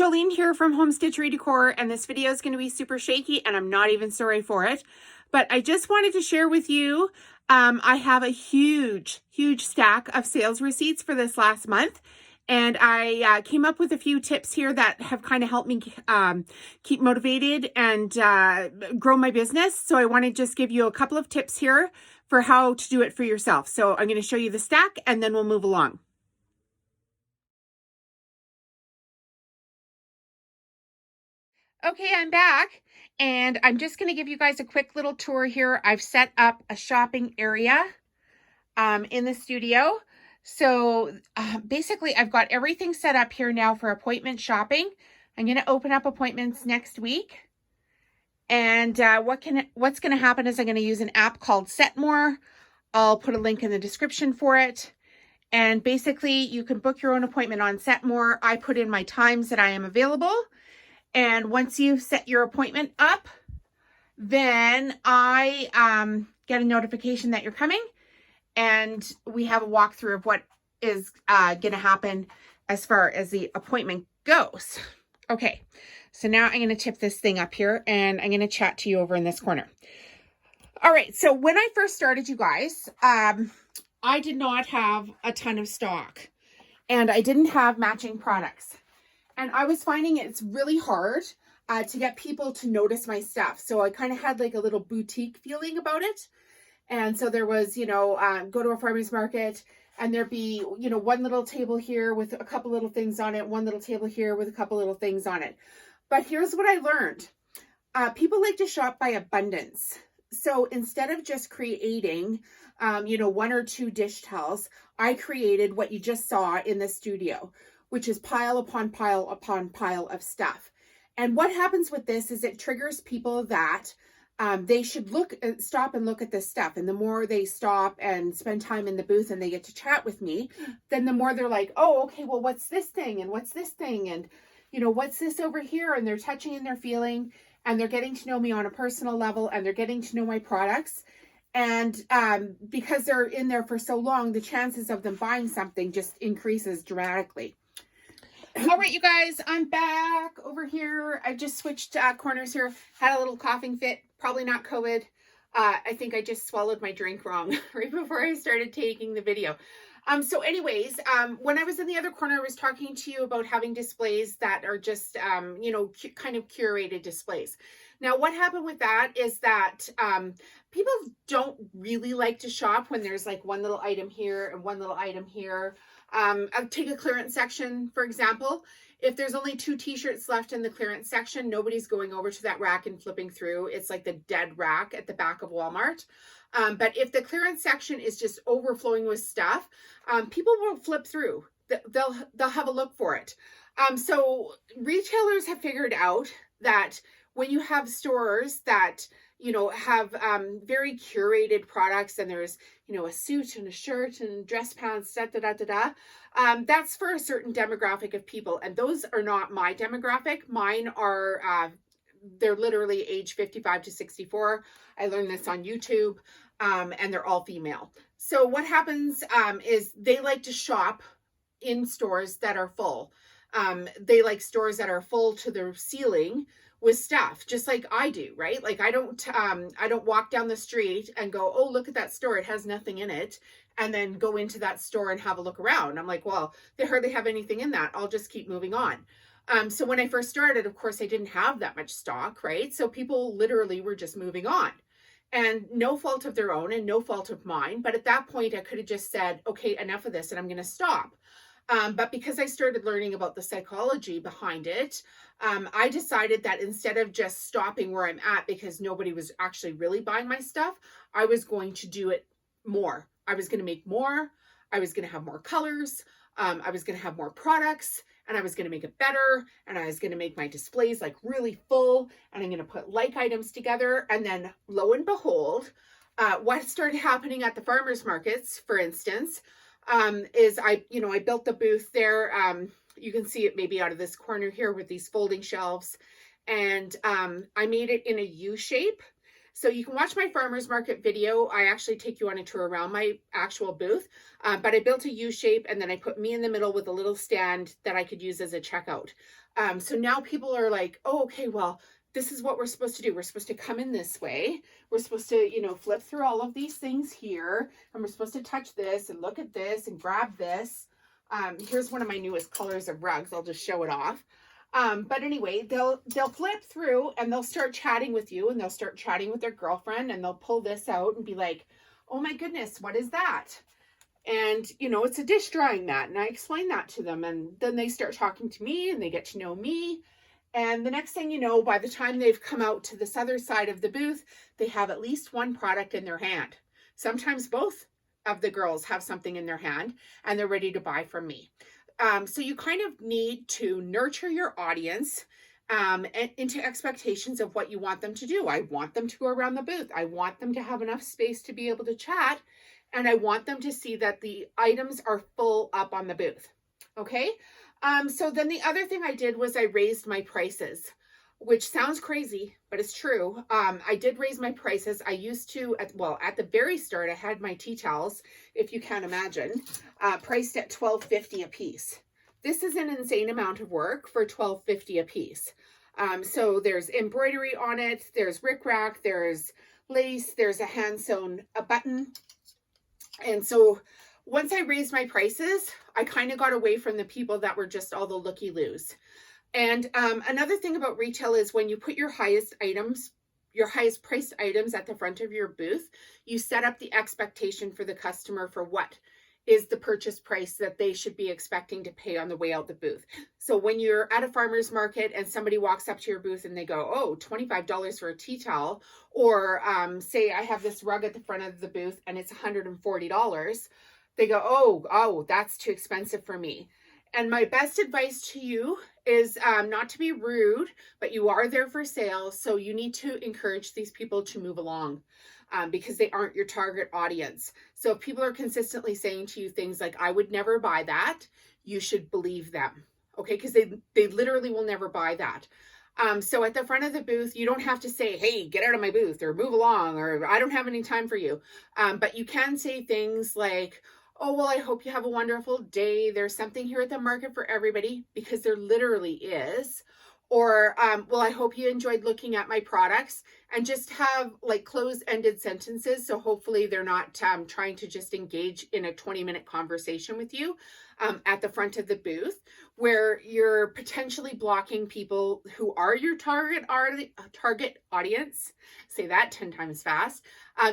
Jolene here from Home Stitchery Decor, and this video is going to be super shaky, and I'm not even sorry for it. But I just wanted to share with you, I have a huge stack of sales receipts for this last month, and I came up with a few tips here that have kind of helped me keep motivated and grow my business. So I want to just give you a couple of tips here for how to do it for yourself. So I'm going to show you the stack, and then we'll move along. Okay, I'm back, and I'm just going to give you guys a quick little tour here. I've set up a shopping area in the studio. So basically, I've got everything set up here now for appointment shopping. I'm going to open up appointments next week. And what's going to happen is I'm going to use an app called Setmore. I'll put a link in the description for it. And basically, you can book your own appointment on Setmore. I put in my times that I am available. And once you set your appointment up, then I get a notification that you're coming, and we have a walkthrough of what is going to happen as far as the appointment goes. Okay, so now I'm going to tip this thing up here, and I'm going to chat to you over in this corner. All right, so when I first started, you guys, I did not have a ton of stock, and I didn't have matching products. And I was finding it's really hard to get people to notice my stuff. So I kind of had like a little boutique feeling about it. And so there was, go to a farmer's market and there'd be, one little table here with a couple little things on it, one little table here with a couple little things on it. But here's what I learned. People like to shop by abundance. So instead of just creating, one or two dish towels, I created what you just saw in the studio, which is pile upon pile upon pile of stuff. And what happens with this is it triggers people that they should stop and look at this stuff. And the more they stop and spend time in the booth and they get to chat with me, then the more they're like, oh, okay, well, what's this thing? And what's this thing? And, what's this over here? And they're touching and they're feeling, and they're getting to know me on a personal level, and they're getting to know my products. And because they're in there for so long, the chances of them buying something just increases dramatically. All right, you guys, I'm back over here. I just switched corners here. Had a little coughing fit, probably not COVID. I think I just swallowed my drink wrong right before I started taking the video. So anyways, when I was in the other corner, I was talking to you about having displays that are just, kind of curated displays. Now, what happened with that is that people don't really like to shop when there's like one little item here and one little item here. I'll take a clearance section, for example. If there's only 2 t-shirts left in the clearance section, nobody's going over to that rack and flipping through. It's like the dead rack at the back of Walmart. But if the clearance section is just overflowing with stuff, people will flip through. They'll have a look for it. So retailers have figured out that when you have stores that have very curated products, and there's, a suit and a shirt and dress pants, that's for a certain demographic of people. And those are not my demographic. Mine are, they're literally age 55 to 64. I learned this on YouTube, and they're all female. So what happens is they like to shop in stores that are full. They like stores that are full to their ceiling with stuff, just like I do, right? Like I don't walk down the street and go, oh, look at that store, it has nothing in it, and then go into that store and have a look around. I'm like, well, they hardly have anything in that. I'll just keep moving on. So when I first started, of course, I didn't have that much stock, right? So people literally were just moving on, and no fault of their own and no fault of mine. But at that point, I could have just said, okay, enough of this, and I'm going to stop. But because I started learning about the psychology behind it, I decided that instead of just stopping where I'm at because nobody was actually really buying my stuff, I was going to do it more. I was going to make more. I was going to have more colors. I was going to have more products, and I was going to make it better. And I was going to make my displays like really full, and I'm going to put like items together. And then lo and behold, what started happening at the farmers markets, for instance, is I built the booth there. You can see it maybe out of this corner here with these folding shelves, and I made it in a U shape. So you can watch my farmer's market video. I actually take you on a tour around my actual booth, but I built a U shape and then I put me in the middle with a little stand that I could use as a checkout. So now people are like, oh, okay, well, this is what we're supposed to do. We're supposed to come in this way. We're supposed to, you know, flip through all of these things here, and we're supposed to touch this and look at this and grab this. Here's one of my newest colors of rugs. I'll just show it off. But anyway, they'll flip through and they'll start chatting with you, and they'll start chatting with their girlfriend, and they'll pull this out and be like, oh my goodness, what is that? And, you know, it's a dish drying mat. And I explain that to them. And then they start talking to me and they get to know me. And the next thing you know, by the time they've come out to this other side of the booth, they have at least one product in their hand. Sometimes both of the girls have something in their hand and they're ready to buy from me. So you kind of need to nurture your audience into expectations of what you want them to do. I want them to go around the booth. I want them to have enough space to be able to chat. And I want them to see that the items are full up on the booth. Okay. So then the other thing I did was I raised my prices, which sounds crazy, but it's true. I did raise my prices. I used to, at the very start, I had my tea towels, if you can imagine, priced at $12.50 a piece. This is an insane amount of work for $12.50 a piece. So there's embroidery on it, there's rickrack, there's lace, there's a hand sewn button. And so once I raised my prices, I kind of got away from the people that were just all the looky-loos. And another thing about retail is when you put your highest priced items at the front of your booth, you set up the expectation for the customer for what is the purchase price that they should be expecting to pay on the way out the booth. So when you're at a farmer's market and somebody walks up to your booth and they go, oh, $25 for a tea towel, or say I have this rug at the front of the booth and it's $140, they go, oh, that's too expensive for me. And my best advice to you is not to be rude, but you are there for sales. So you need to encourage these people to move along because they aren't your target audience. So if people are consistently saying to you things like, I would never buy that, you should believe them. Okay, because they literally will never buy that. So at the front of the booth, you don't have to say, hey, get out of my booth or move along, or I don't have any time for you. But you can say things like, oh, well, I hope you have a wonderful day. There's something here at the market for everybody, because there literally is. Or, well, I hope you enjoyed looking at my products, and just have like close-ended sentences. So hopefully they're not trying to just engage in a 20-minute conversation with you at the front of the booth, where you're potentially blocking people who are your target audience. Say that 10 times fast.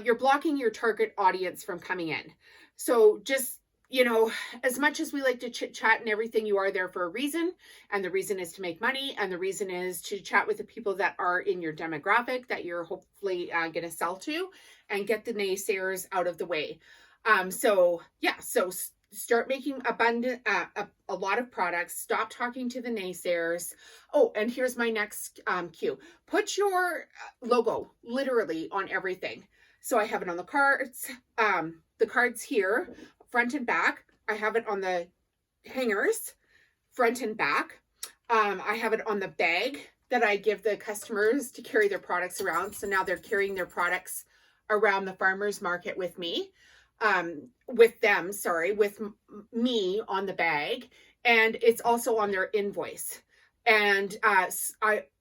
You're blocking your target audience from coming in. So just, you know, as much as we like to chit chat and everything, you are there for a reason. And the reason is to make money. And the reason is to chat with the people that are in your demographic that you're hopefully going to sell to, and get the naysayers out of the way. So start making a lot of products. Stop talking to the naysayers. Oh, and here's my next cue. Put your logo literally on everything. So I have it on the cards. The cards here, front and back. I have it on the hangers, front and back. I have it on the bag that I give the customers to carry their products around. So now they're carrying their products around the farmer's market with me, with me on the bag. And it's also on their invoice. And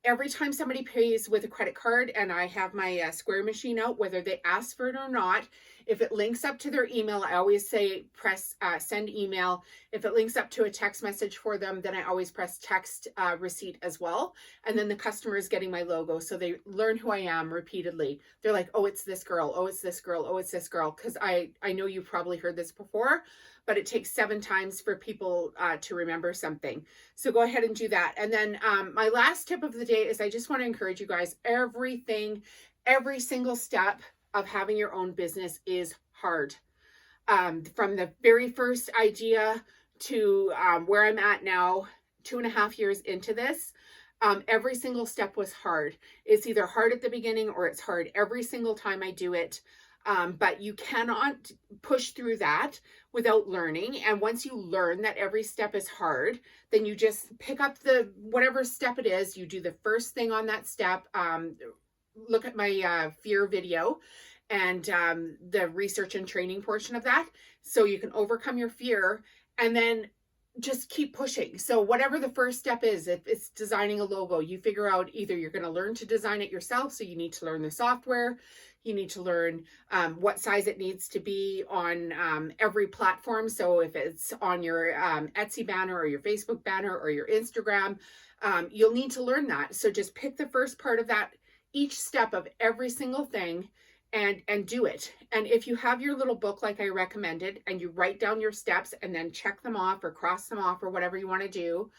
every time somebody pays with a credit card and I have my square machine out, whether they ask for it or not, if it links up to their email, I always say press send email. If it links up to a text message for them, then I always press text receipt as well. And then the customer is getting my logo. So they learn who I am repeatedly. They're like, oh, it's this girl. Oh, it's this girl. Oh, it's this girl. Because I know you've probably heard this before, but it takes 7 times for people to remember something. So go ahead and do that. And then my last tip of the day is I just want to encourage you guys, every single step of having your own business is hard. From the very first idea to where I'm at now, 2.5 years into this, every single step was hard. It's either hard at the beginning or it's hard every single time I do it. But you cannot push through that without learning. And once you learn that every step is hard, then you just pick up whatever step it is, you do the first thing on that step, look at my fear video and the research and training portion of that, so you can overcome your fear and then just keep pushing. So whatever the first step is, if it's designing a logo, you figure out either you're going to learn to design it yourself, so you need to learn the software, you need to learn what size it needs to be on every platform. So if it's on your Etsy banner or your Facebook banner or your Instagram, you'll need to learn that. So just pick the first part of that, each step of every single thing, and do it. And if you have your little book like I recommended, and you write down your steps and then check them off or cross them off or whatever you want to do,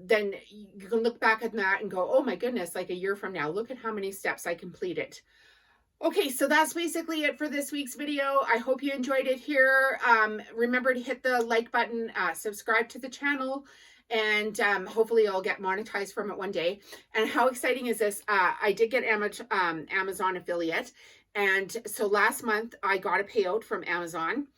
then you can look back at that and go, oh my goodness, like a year from now, look at how many steps I completed. Okay, so that's basically it for this week's video. I hope you enjoyed it here. Remember to hit the like button, subscribe to the channel, and hopefully I'll get monetized from it one day. And how exciting is this? I did get Amazon affiliate. And so last month I got a payout from Amazon.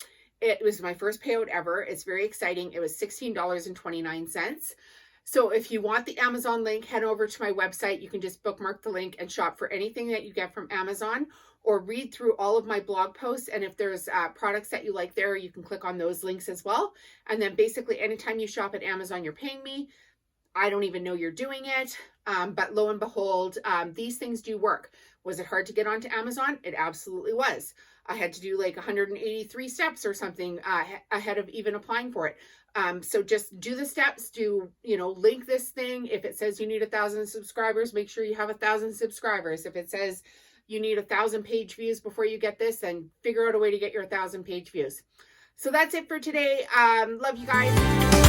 It was my first payout ever. It's very exciting. It was $16.29. So if you want the Amazon link, head over to my website. You can just bookmark the link and shop for anything that you get from Amazon, or read through all of my blog posts. And if there's products that you like there, you can click on those links as well. And then basically anytime you shop at Amazon, you're paying me. I don't even know you're doing it. But lo and behold, these things do work. Was it hard to get onto Amazon? It absolutely was. I had to do like 183 steps or something ahead of even applying for it. So just do the steps, link this thing. If it says you need 1,000 subscribers, make sure you have 1,000 subscribers. If it says you need 1,000 page views before you get this, then figure out a way to get your 1,000 page views. So that's it for today. Love you guys.